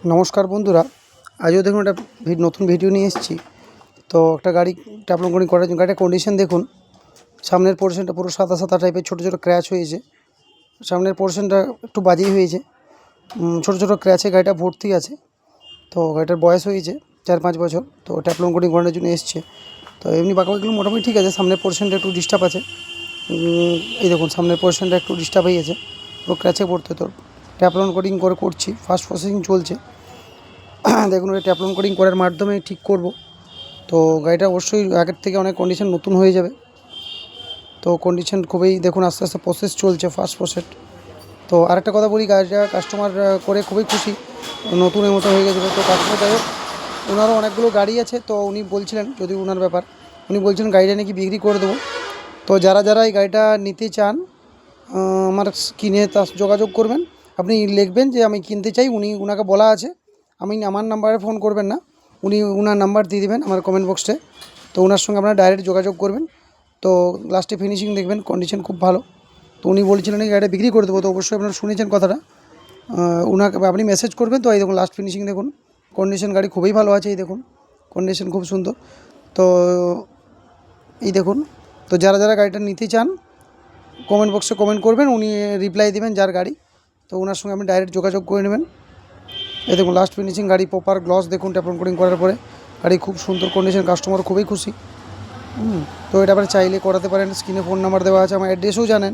নমস্কার বন্ধুরা, আজও দেখুন একটা নতুন ভিডিও নিয়ে এসেছি। তো একটা গাড়ি ট্যাপলং করার জন্য গাড়িটার কন্ডিশন দেখুন। সামনের পোর্শনটা পুরো সাদা সাদা টাইপের, ছোটো ছোটো ক্র্যাচ হয়েছে। সামনের পোর্শনটা একটু বাজেই হয়েছে, ছোটো ছোটো ক্র্যাচে গাড়িটা ভর্তি আছে। তো গাড়িটার বয়স হয়েছে 4-5 বছর। তো ট্যাপলং করার জন্য এসছে। তো এমনি বাঁকাবাকিগুলো মোটামুটি ঠিক আছে, সামনের পোর্শনটা একটু ডিস্টার্ব আছে। এই দেখুন সামনের পোর্শনটা একটু ডিস্টার্ব হয়ে গেছে, পুরো ক্র্যাচে পড়তে। তো ট্যাপলং করছি, ফাস্ট প্রসেসিং চলছে। দেখুন ওই ট্যাপলং করার মাধ্যমে ঠিক করব। তো গাড়িটা অবশ্যই আগের থেকে অনেক কন্ডিশন নতুন হয়ে যাবে। তো কন্ডিশন খুবই দেখুন আস্তে আস্তে প্রসেস চলছে, ফাস্ট প্রসেস। তো আরেকটা কথা বলি, গাড়িটা কাস্টমার করে খুবই খুশি, নতুনের মতো হয়ে গেছিলো। তো কাস্টমার যাই হোক, ওনারও অনেকগুলো গাড়ি আছে। তো উনি বলছিলেন, যদি ওনার ব্যাপার, উনি বলছিলেন গাড়িটা নাকি বিক্রি করে দেবো। তো যারা যারা এই গাড়িটা নিতে চান আমার স্ক্রিনে তার যোগাযোগ করবেন। আপনি লিখবেন যে আমি কিনতে চাই, ওনাকে বলা আছে আমার নাম্বারে ফোন করবেন না, ওনার নাম্বার দিয়ে দেবেন আমার কমেন্ট বক্সে। তো ওনার সঙ্গে আপনারা ডাইরেক্ট যোগাযোগ করবেন। তো লাস্টে ফিনিশিং দেখবেন, কন্ডিশন খুব ভালো। তো উনি বলছিলেন এই গাড়িটা বিক্রি করে দেবো। তো অবশ্যই আপনারা শুনেছেন কথাটা, ওনাকে আপনি মেসেজ করবেন। তো এই দেখুন লাস্ট ফিনিশিং দেখুন, কন্ডিশন গাড়ি খুবই ভালো আছে। এই দেখুন কন্ডিশন খুব সুন্দর। তো এই দেখুন, তো যারা যারা গাড়িটা নিতে চান কমেন্ট বক্সে কমেন্ট করবেন, উনি রিপ্লাই দেবেন যার গাড়ি। তো ওনার সঙ্গে আপনি ডাইরেক্ট যোগাযোগ করে নেবেন। এই দেখুন লাস্ট ফিনিশিং, গাড়ি প্রপার গ্লস দেখুন ট্যাপলং করার পরে। গাড়ি খুব সুন্দর কন্ডিশন, কাস্টমার খুবই খুশি। তো এটা আপনি চাইলে করাতে পারেন। স্ক্রিনে ফোন নাম্বার দেওয়া আছে, আমার অ্যাড্রেসও জানেন।